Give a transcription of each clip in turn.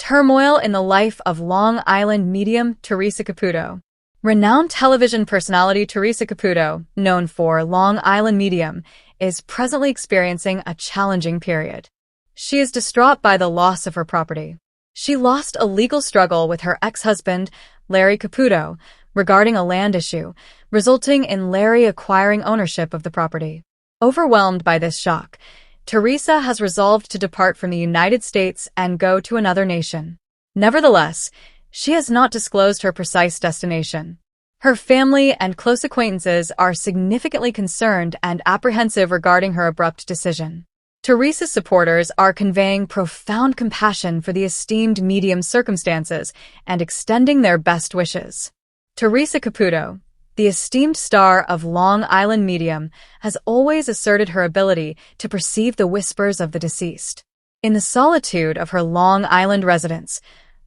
Turmoil in the life of Long Island medium Theresa Caputo. Renowned television personality Theresa Caputo, known for Long Island medium, is presently experiencing a challenging period. She is distraught by the loss of her property. She lost a legal struggle with her ex-husband, Larry Caputo, regarding a land issue, resulting in Larry acquiring ownership of the property. Overwhelmed by this shock, Teresa has resolved to depart from the United States and go to another nation. Nevertheless, she has not disclosed her precise destination. Her family and close acquaintances are significantly concerned and apprehensive regarding her abrupt decision. Teresa's supporters are conveying profound compassion for the esteemed medium's circumstances and extending their best wishes. Theresa Caputo, the esteemed star of Long Island medium, has always asserted her ability to perceive the whispers of the deceased. In the solitude of her Long Island residence,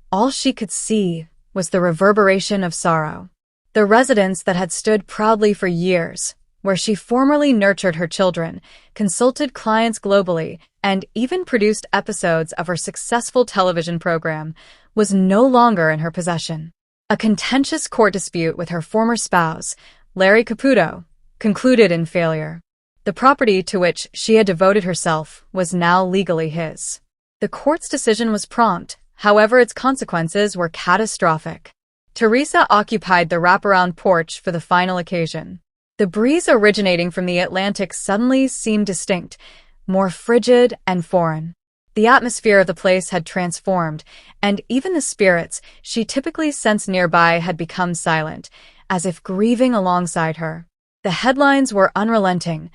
all she could see was the reverberation of sorrow. The residence that had stood proudly for years, where she formerly nurtured her children, consulted clients globally, and even produced episodes of her successful television program, was no longer in her possession. A contentious court dispute with her former spouse, Larry Caputo, concluded in failure. The property to which she had devoted herself was now legally his. The court's decision was prompt, however its consequences were catastrophic. Teresa occupied the wraparound porch for the final occasion. The breeze originating from the Atlantic suddenly seemed distinct, more frigid and foreign. The atmosphere of the place had transformed, and even the spirits she typically sensed nearby had become silent, as if grieving alongside her. The headlines were unrelenting.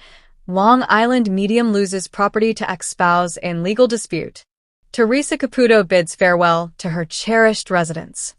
Long Island medium loses property to ex-spouse in legal dispute. Theresa Caputo bids farewell to her cherished residence.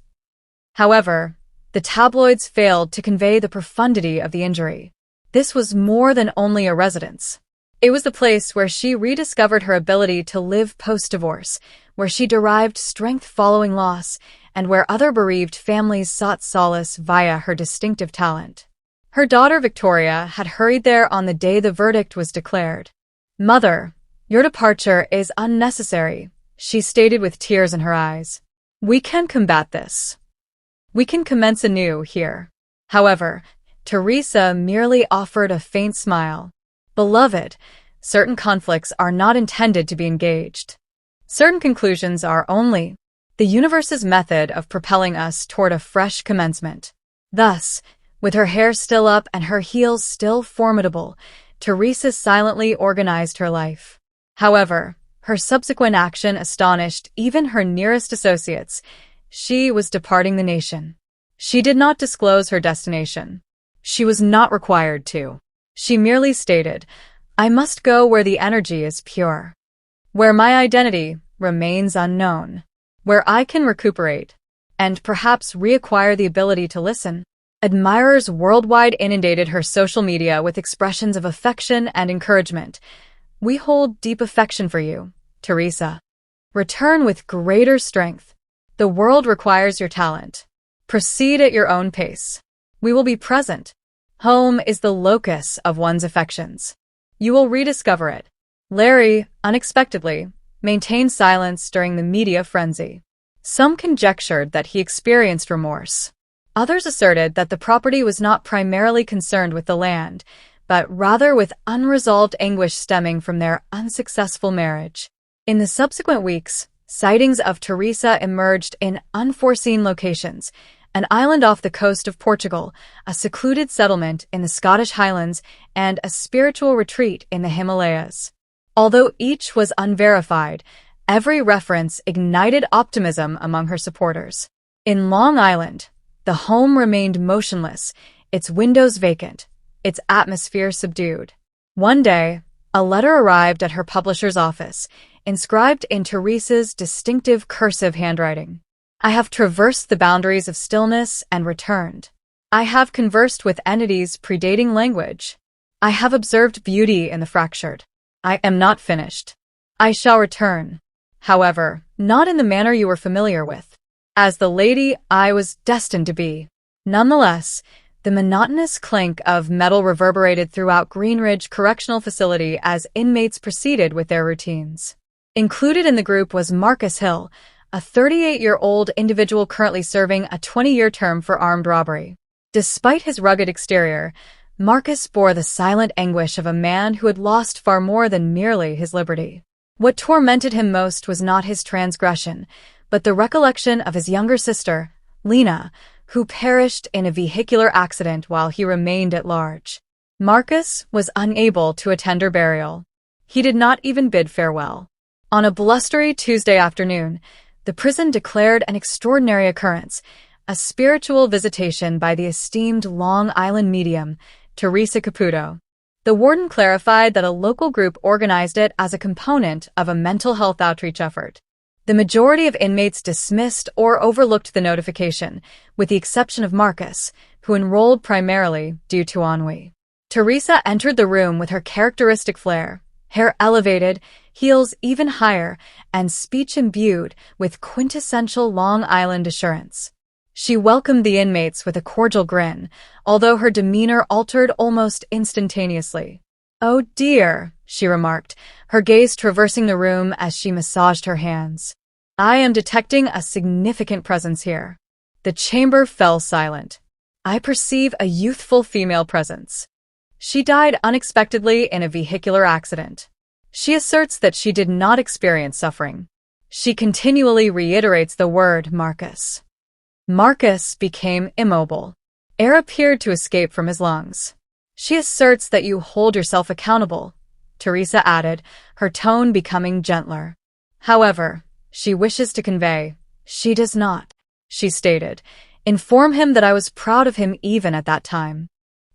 However, the tabloids failed to convey the profundity of the injury. This was more than only a residence. It was the place where she rediscovered her ability to live post-divorce, where she derived strength following loss, and where other bereaved families sought solace via her distinctive talent. Her daughter Victoria had hurried there on the day the verdict was declared. "Mother, your departure is unnecessary," she stated with tears in her eyes. "We can combat this. We can commence anew here." However, Teresa merely offered a faint smile. "Beloved, certain conflicts are not intended to be engaged. Certain conclusions are only the universe's method of propelling us toward a fresh commencement." Thus, with her hair still up and her heels still formidable, Teresa silently organized her life. However, her subsequent action astonished even her nearest associates. She was departing the nation. She did not disclose her destination. She was not required to. She merely stated, "I must go where the energy is pure, where my identity remains unknown, where I can recuperate, and perhaps reacquire the ability to listen." Admirers worldwide inundated her social media with expressions of affection and encouragement. "We hold deep affection for you, Teresa. Return with greater strength. The world requires your talent. Proceed at your own pace. We will be present. Home is the locus of one's affections. You will rediscover it." Larry, unexpectedly, maintained silence during the media frenzy. Some conjectured that he experienced remorse. Others asserted that the property was not primarily concerned with the land, but rather with unresolved anguish stemming from their unsuccessful marriage. In the subsequent weeks, sightings of Teresa emerged in unforeseen locations: an island off the coast of Portugal, a secluded settlement in the Scottish Highlands, and a spiritual retreat in the Himalayas. Although each was unverified, every reference ignited optimism among her supporters. In Long Island, the home remained motionless, its windows vacant, its atmosphere subdued. One day, a letter arrived at her publisher's office, inscribed in Teresa's distinctive cursive handwriting. "I have traversed the boundaries of stillness and returned. I have conversed with entities predating language. I have observed beauty in the fractured. I am not finished. I shall return. However, not in the manner you were familiar with, as the lady I was destined to be." Nonetheless, the monotonous clink of metal reverberated throughout Greenridge Correctional Facility as inmates proceeded with their routines. Included in the group was Marcus Hill, a 38-year-old individual currently serving a 20-year term for armed robbery. Despite his rugged exterior, Marcus bore the silent anguish of a man who had lost far more than merely his liberty. What tormented him most was not his transgression, but the recollection of his younger sister, Lena, who perished in a vehicular accident while he remained at large. Marcus was unable to attend her burial. He did not even bid farewell. On a blustery Tuesday afternoon, the prison declared an extraordinary occurrence, a spiritual visitation by the esteemed Long Island medium, Theresa Caputo. The warden clarified that a local group organized it as a component of a mental health outreach effort. The majority of inmates dismissed or overlooked the notification, with the exception of Marcus, who enrolled primarily due to ennui. Teresa entered the room with her characteristic flair, hair elevated, heels even higher, and speech imbued with quintessential Long Island assurance. She welcomed the inmates with a cordial grin, although her demeanor altered almost instantaneously. "Oh dear," she remarked, her gaze traversing the room as she massaged her hands. "I am detecting a significant presence here." The chamber fell silent. "I perceive a youthful female presence. She died unexpectedly in a vehicular accident. She asserts that she did not experience suffering. She continually reiterates the word Marcus." Marcus became immobile. Air appeared to escape from his lungs. "She asserts that you hold yourself accountable," Teresa added, her tone becoming gentler. "However, she wishes to convey, she does not," she stated. "Inform him that I was proud of him even at that time.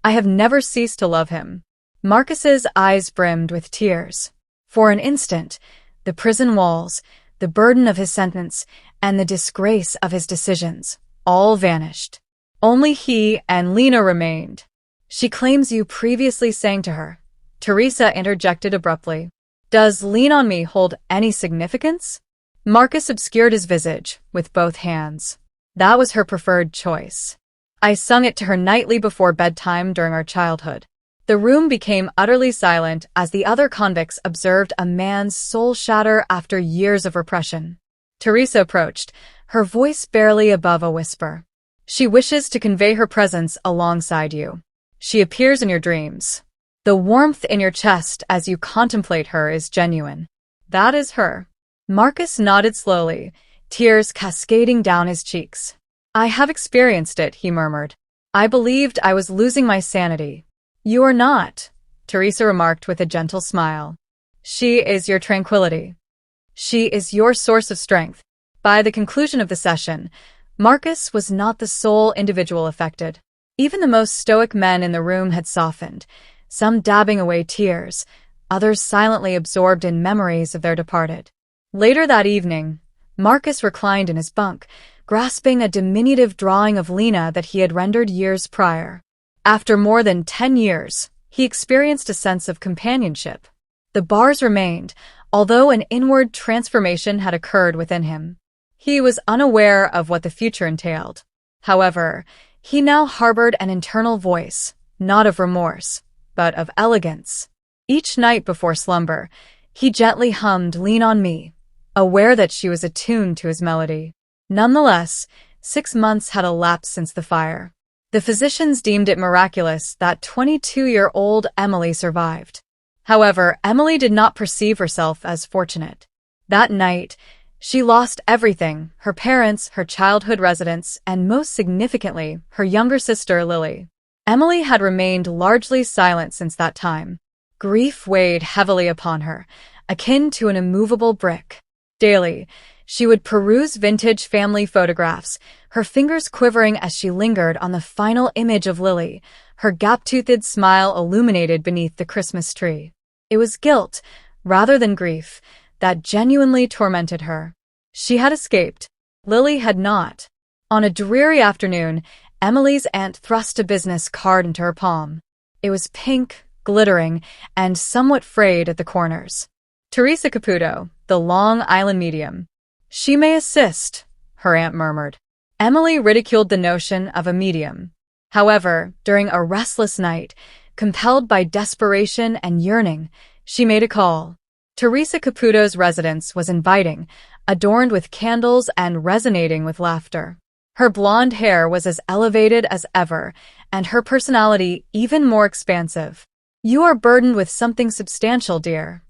I have never ceased to love him." Marcus's eyes brimmed with tears. For an instant, the prison walls, the burden of his sentence, and the disgrace of his decisions all vanished. Only he and Lena remained. "She claims you previously sang to her," Teresa interjected abruptly. "Does Lean on Me hold any significance?" Marcus obscured his visage with both hands. "That was her preferred choice. I sung it to her nightly before bedtime during our childhood." The room became utterly silent as the other convicts observed a man's soul shatter after years of repression. Teresa approached, her voice barely above a whisper. "She wishes to convey her presence alongside you. She appears in your dreams. The warmth in your chest as you contemplate her is genuine. That is her." Marcus nodded slowly, tears cascading down his cheeks. "I have experienced it," he murmured. "I believed I was losing my sanity." "You are not," Teresa remarked with a gentle smile. "She is your tranquility. She is your source of strength." By the conclusion of the session, Marcus was not the sole individual affected. Even the most stoic men in the room had softened, some dabbing away tears, others silently absorbed in memories of their departed. Later that evening, Marcus reclined in his bunk, grasping a diminutive drawing of Lena that he had rendered years prior. After more than 10 years, he experienced a sense of companionship. The bars remained, although an inward transformation had occurred within him. He was unaware of what the future entailed. However, he now harbored an internal voice, not of remorse, but of elegance. Each night before slumber, he gently hummed "Lean on Me," aware that she was attuned to his melody. Nonetheless, 6 months had elapsed since the fire. The physicians deemed it miraculous that 22-year-old Emily survived. However, Emily did not perceive herself as fortunate. That night, she lost everything: her parents, her childhood residence, and most significantly, her younger sister, Lily. Emily had remained largely silent since that time. Grief weighed heavily upon her, akin to an immovable brick. Daily, she would peruse vintage family photographs, her fingers quivering as she lingered on the final image of Lily, her gap-toothed smile illuminated beneath the Christmas tree. It was guilt, rather than grief, that genuinely tormented her. She had escaped. Lily had not. On a dreary afternoon, Emily's aunt thrust a business card into her palm. It was pink, glittering, and somewhat frayed at the corners. "Theresa Caputo, the Long Island medium. She may assist," her aunt murmured. Emily ridiculed the notion of a medium. However, during a restless night, compelled by desperation and yearning, she made a call. Theresa Caputo's residence was inviting, adorned with candles and resonating with laughter. Her blonde hair was as elevated as ever, and her personality even more expansive. "You are burdened with something substantial, dear,"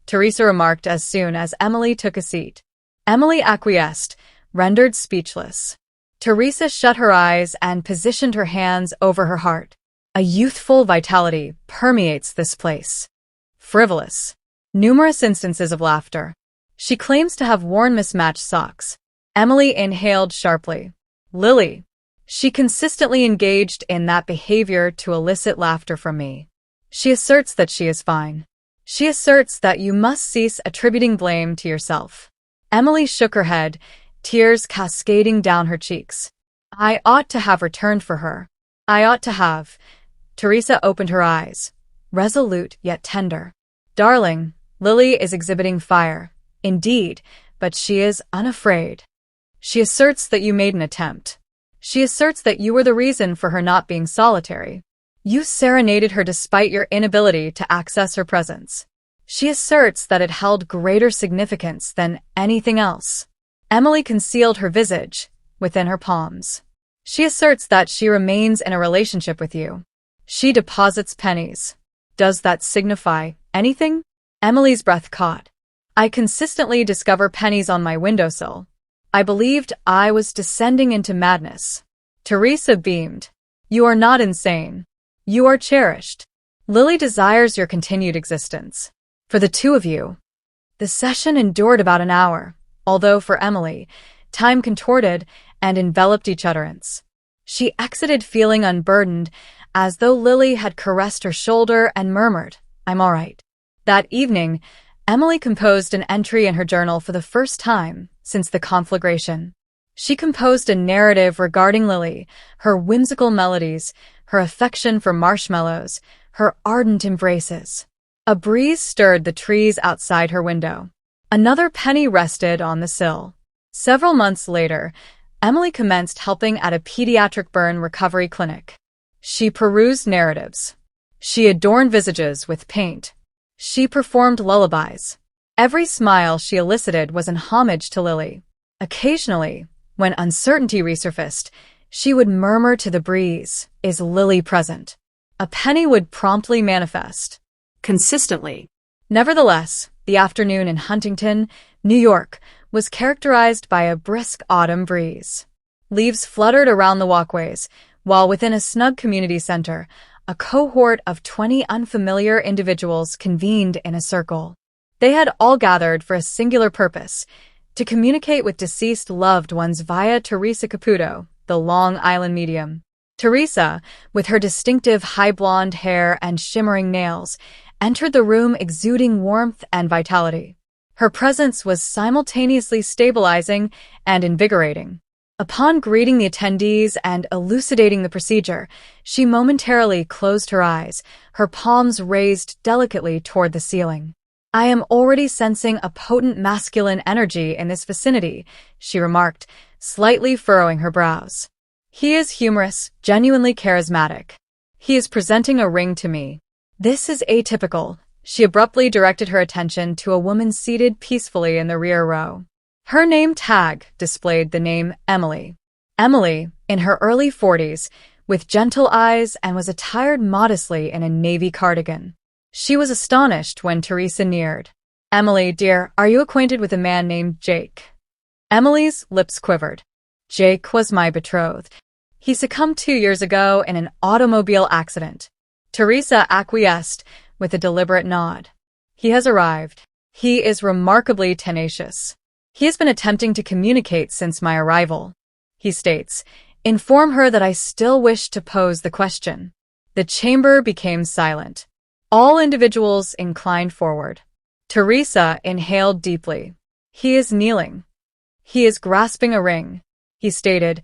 Teresa remarked as soon as Emily took a seat. Emily acquiesced, rendered speechless. Teresa shut her eyes and positioned her hands over her heart. A youthful vitality permeates this place. Frivolous. Numerous instances of laughter. She claims to have worn mismatched socks. Emily inhaled sharply. Lily. She consistently engaged in that behavior to elicit laughter from me. She asserts that she is fine. She asserts that you must cease attributing blame to yourself. Emily shook her head, tears cascading down her cheeks. I ought to have returned for her. I ought to have. Teresa opened her eyes, resolute yet tender. Darling, Lily is exhibiting fire. Indeed, but she is unafraid. She asserts that you made an attempt. She asserts that you were the reason for her not being solitary. You serenaded her despite your inability to access her presence. She asserts that it held greater significance than anything else. Emily concealed her visage within her palms. She asserts that she remains in a relationship with you. She deposits pennies. Does that signify anything? Emily's breath caught. I consistently discover pennies on my windowsill. I believed I was descending into madness. Teresa beamed. You are not insane. You are cherished. Lily desires your continued existence. For the two of you. The session endured about an hour, although for Emily, time contorted and enveloped each utterance. She exited feeling unburdened, as though Lily had caressed her shoulder and murmured, I'm all right. That evening, Emily composed an entry in her journal for the first time since the conflagration. She composed a narrative regarding Lily, her whimsical melodies, her affection for marshmallows, her ardent embraces. A breeze stirred the trees outside her window. Another penny rested on the sill. Several months later, Emily commenced helping at a pediatric burn recovery clinic. She perused narratives. She adorned visages with paint. She performed lullabies. Every smile she elicited was in homage to Lily. Occasionally, when uncertainty resurfaced, she would murmur to the breeze, Is Lily present? A penny would promptly manifest. Consistently. Nevertheless, the afternoon in Huntington, New York, was characterized by a brisk autumn breeze. Leaves fluttered around the walkways, while within a snug community center, a cohort of 20 unfamiliar individuals convened in a circle. They had all gathered for a singular purpose, to communicate with deceased loved ones via Theresa Caputo, the Long Island medium. Teresa, with her distinctive high blonde hair and shimmering nails, entered the room exuding warmth and vitality. Her presence was simultaneously stabilizing and invigorating. Upon greeting the attendees and elucidating the procedure, she momentarily closed her eyes, her palms raised delicately toward the ceiling. I am already sensing a potent masculine energy in this vicinity, she remarked, slightly furrowing her brows. He is humorous, genuinely charismatic. He is presenting a ring to me. This is atypical. She abruptly directed her attention to a woman seated peacefully in the rear row. Her name tag displayed the name Emily. Emily, in her early 40s, with gentle eyes and was attired modestly in a navy cardigan. She was astonished when Teresa neared. Emily, dear, are you acquainted with a man named Jake? Emily's lips quivered. Jake was my betrothed. He succumbed 2 years ago in an automobile accident. Teresa acquiesced with a deliberate nod. He has arrived. He is remarkably tenacious. He has been attempting to communicate since my arrival. He states, inform her that I still wish to pose the question. The chamber became silent. All individuals inclined forward. Teresa inhaled deeply. He is kneeling. He is grasping a ring. He stated,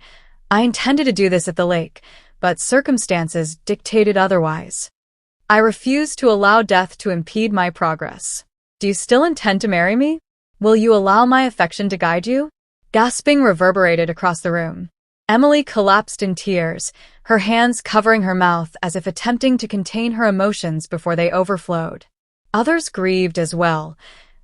I intended to do this at the lake, but circumstances dictated otherwise. I refuse to allow death to impede my progress. Do you still intend to marry me? Will you allow my affection to guide you? Gasping reverberated across the room. Emily collapsed in tears, her hands covering her mouth as if attempting to contain her emotions before they overflowed. Others grieved as well,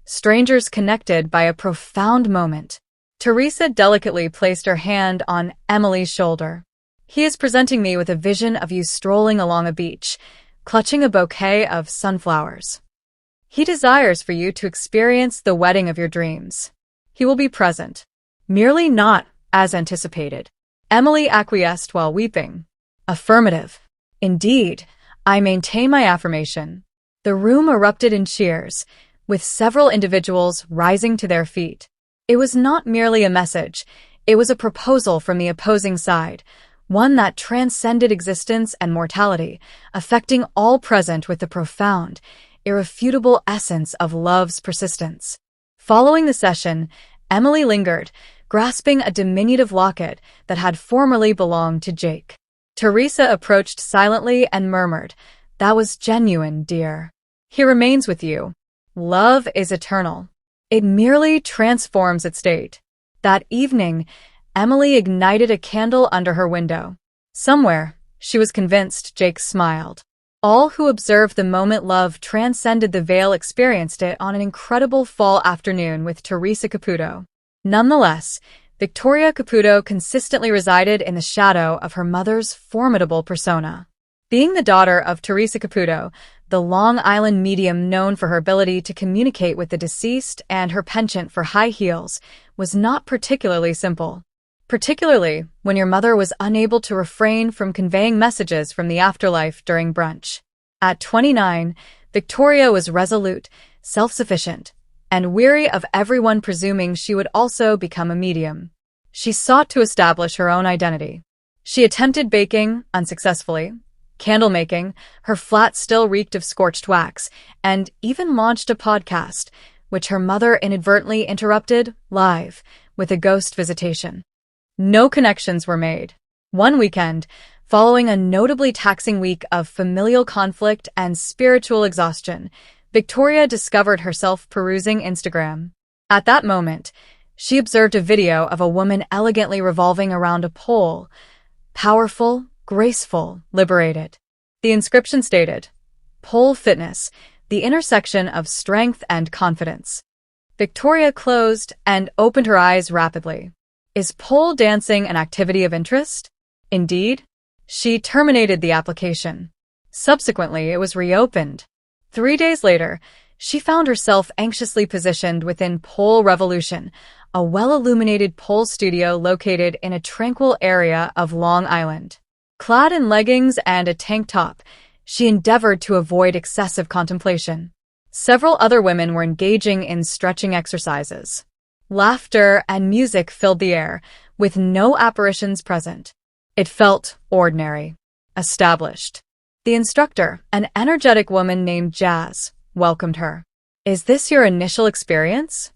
strangers connected by a profound moment. Teresa delicately placed her hand on Emily's shoulder. He is presenting me with a vision of you strolling along a beach, clutching a bouquet of sunflowers. He desires for you to experience the wedding of your dreams. He will be present, merely not as anticipated. Emily acquiesced while weeping. Affirmative. Indeed, I maintain my affirmation. The room erupted in cheers, with several individuals rising to their feet. It was not merely a message, it was a proposal from the opposing side, one that transcended existence and mortality, affecting all present with the profound, irrefutable essence of love's persistence. Following the session, Emily lingered, grasping a diminutive locket that had formerly belonged to Jake. Teresa approached silently and murmured, "That was genuine, dear. He remains with you. Love is eternal. It merely transforms its state." That evening, Emily ignited a candle under her window. Somewhere, she was convinced, Jake smiled. All who observed the moment love transcended the veil experienced it on an incredible fall afternoon with Theresa Caputo. Nonetheless, Victoria Caputo consistently resided in the shadow of her mother's formidable persona. Being the daughter of Theresa Caputo, the Long Island medium known for her ability to communicate with the deceased and her penchant for high heels, was not particularly simple. Particularly when your mother was unable to refrain from conveying messages from the afterlife during brunch. At 29, Victoria was resolute, self-sufficient, and weary of everyone presuming she would also become a medium. She sought to establish her own identity. She attempted baking, unsuccessfully, candle making, her flat still reeked of scorched wax, and even launched a podcast, which her mother inadvertently interrupted, live, with a ghost visitation. No connections were made. One weekend, following a notably taxing week of familial conflict and spiritual exhaustion, Victoria discovered herself perusing Instagram. At that moment, she observed a video of a woman elegantly revolving around a pole, powerful, graceful, liberated. The inscription stated, "Pole fitness, the intersection of strength and confidence." Victoria closed and opened her eyes rapidly. Is pole dancing an activity of interest? Indeed. She terminated the application. Subsequently, it was reopened. 3 days later, she found herself anxiously positioned within Pole Revolution, a well-illuminated pole studio located in a tranquil area of Long Island. Clad in leggings and a tank top, she endeavored to avoid excessive contemplation. Several other women were engaging in stretching exercises. Laughter and music filled the air, with no apparitions present. It felt ordinary, established. The instructor, an energetic woman named Jazz, welcomed her. "Is this your initial experience?"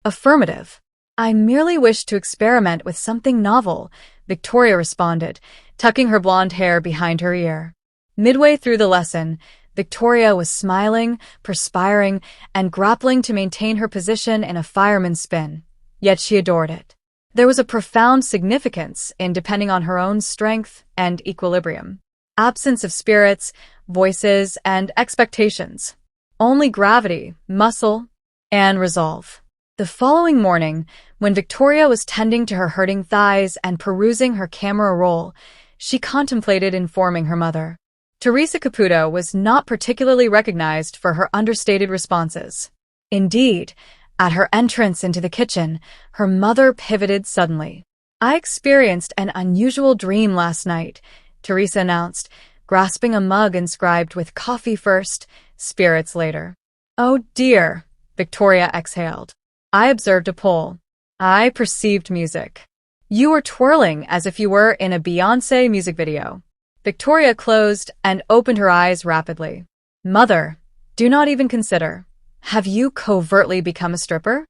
Affirmative. "I merely wish to experiment with something novel," Victoria responded, tucking her blonde hair behind her ear. Midway through the lesson, Victoria was smiling, perspiring, and grappling to maintain her position in a fireman's spin. Yet she adored it. There was a profound significance in depending on her own strength and equilibrium. Absence of spirits, voices, and expectations. Only gravity, muscle, and resolve. The following morning, when Victoria was tending to her hurting thighs and perusing her camera roll, she contemplated informing her mother. Theresa Caputo was not particularly recognized for her understated responses. Indeed, at her entrance into the kitchen, her mother pivoted suddenly. "I experienced an unusual dream last night," Teresa announced, grasping a mug inscribed with "Coffee first, spirits later." "Oh dear," Victoria exhaled. "I observed a pole. I perceived music. You were twirling as if you were in a Beyoncé music video." Victoria closed and opened her eyes rapidly. "Mother, do not even consider. Have you covertly become a stripper?"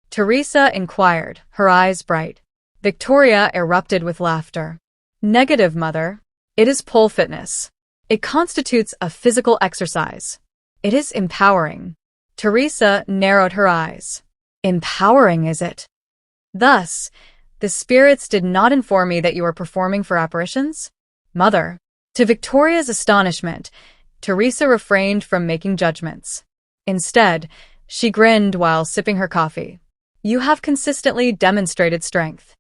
Teresa inquired, her eyes bright. Victoria erupted with laughter. "Negative, mother. It is pole fitness. It constitutes a physical exercise. It is empowering." Teresa narrowed her eyes. "Empowering, is it? Thus, the spirits did not inform me that you were performing for apparitions?" "Mother." To Victoria's astonishment, Teresa refrained from making judgments. Instead, She grinned while sipping her coffee. You have consistently demonstrated strength.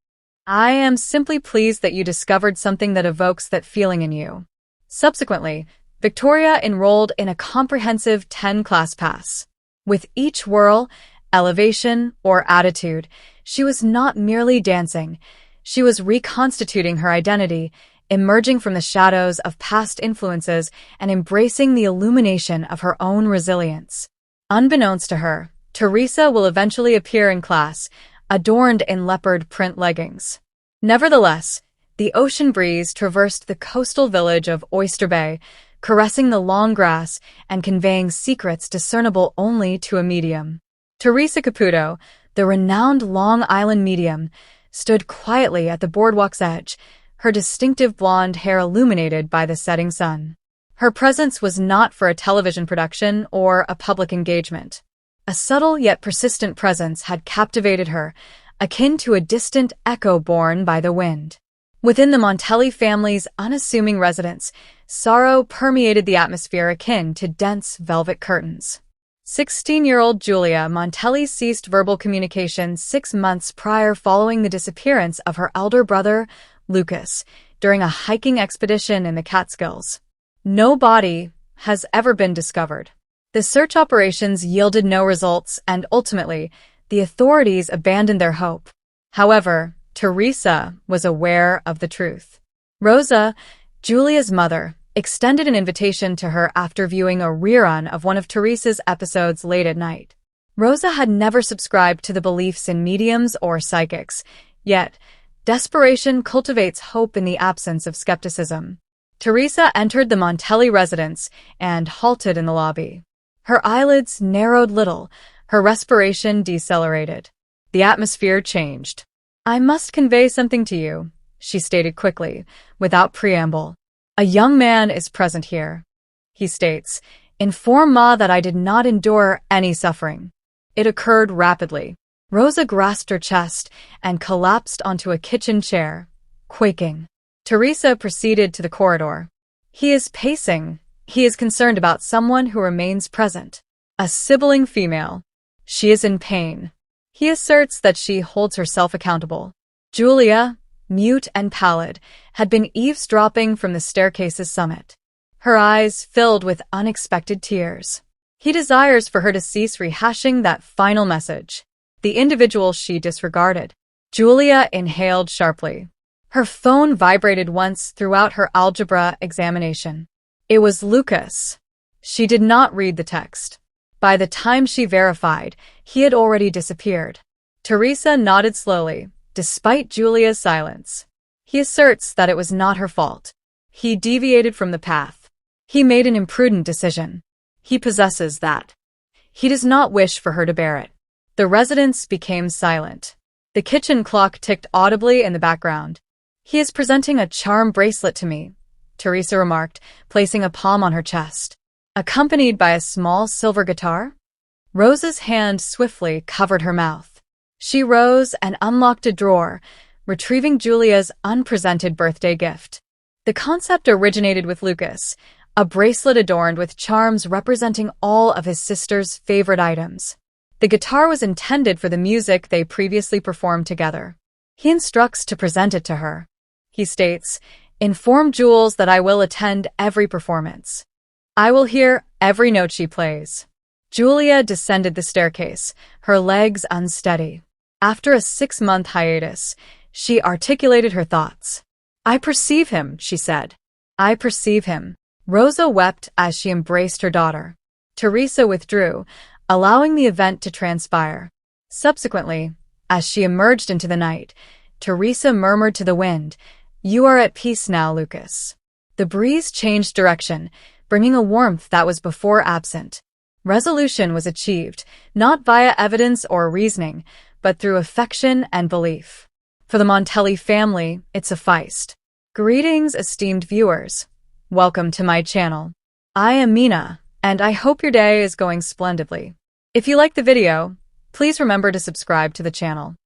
I am simply pleased that you discovered something that evokes that feeling in you. Subsequently, Victoria enrolled in a comprehensive 10-class pass. With each whirl, elevation, or attitude, she was not merely dancing. She was reconstituting her identity, emerging from the shadows of past influences and embracing the illumination of her own resilience. Unbeknownst to her, Teresa will eventually appear in class, adorned in leopard print leggings. Nevertheless, the ocean breeze traversed the coastal village of Oyster Bay, caressing the long grass and conveying secrets discernible only to a medium. Theresa Caputo, the renowned Long Island medium, stood quietly at the boardwalk's edge, her distinctive blonde hair illuminated by the setting sun. Her presence was not for a television production or a public engagement. A subtle yet persistent presence had captivated her, akin to a distant echo borne by the wind. Within the Montelli family's unassuming residence, sorrow permeated the atmosphere akin to dense velvet curtains. 16-year-old Julia Montelli ceased verbal communication 6 months prior following the disappearance of her elder brother, Lucas, during a hiking expedition in the Catskills. No body has ever been discovered. The search operations yielded no results, and ultimately, the authorities abandoned their hope. However, Teresa was aware of the truth. Rosa, Julia's mother, extended an invitation to her after viewing a rerun of one of Teresa's episodes late at night. Rosa had never subscribed to the beliefs in mediums or psychics, yet desperation cultivates hope in the absence of skepticism. Teresa entered the Montelli residence and halted in the lobby. Her eyelids narrowed little, her respiration decelerated. The atmosphere changed. I must convey something to you, she stated quickly, without preamble. A young man is present here. He states, inform Ma that I did not endure any suffering. It occurred rapidly. Rosa grasped her chest and collapsed onto a kitchen chair, quaking. Teresa proceeded to the corridor. He is pacing. He is concerned about someone who remains present. A sibling female. She is in pain. He asserts that she holds herself accountable. Julia, mute and pallid, had been eavesdropping from the staircase's summit. Her eyes filled with unexpected tears. He desires for her to cease rehashing that final message. The individual she disregarded. Julia inhaled sharply. Her phone vibrated once throughout her algebra examination. It was Lucas. She did not read the text. By the time she verified, he had already disappeared. Teresa nodded slowly, despite Julia's silence. He asserts that it was not her fault. He deviated from the path. He made an imprudent decision. He possesses that. He does not wish for her to bear it. The residents became silent. The kitchen clock ticked audibly in the background. He is presenting a charm bracelet to me, Teresa remarked, placing a palm on her chest. Accompanied by a small silver guitar? Rosa's hand swiftly covered her mouth. She rose and unlocked a drawer, retrieving Julia's unpresented birthday gift. The concept originated with Lucas, a bracelet adorned with charms representing all of his sister's favorite items. The guitar was intended for the music they previously performed together. He instructs to present it to her. He states, inform Jules that I will attend every performance. I will hear every note she plays. Julia descended the staircase, her legs unsteady. After a 6-month hiatus, she articulated her thoughts. I perceive him, she said. I perceive him. Rosa wept as she embraced her daughter. Teresa withdrew, allowing the event to transpire. Subsequently, as she emerged into the night, Teresa murmured to the wind, You are at peace now, Lucas. The breeze changed direction, bringing a warmth that was before absent. Resolution was achieved, not via evidence or reasoning, but through affection and belief. For the Montelli family, it sufficed. Greetings, esteemed viewers. Welcome to my channel. I am Mina, and I hope your day is going splendidly. If you like the video, please remember to subscribe to the channel.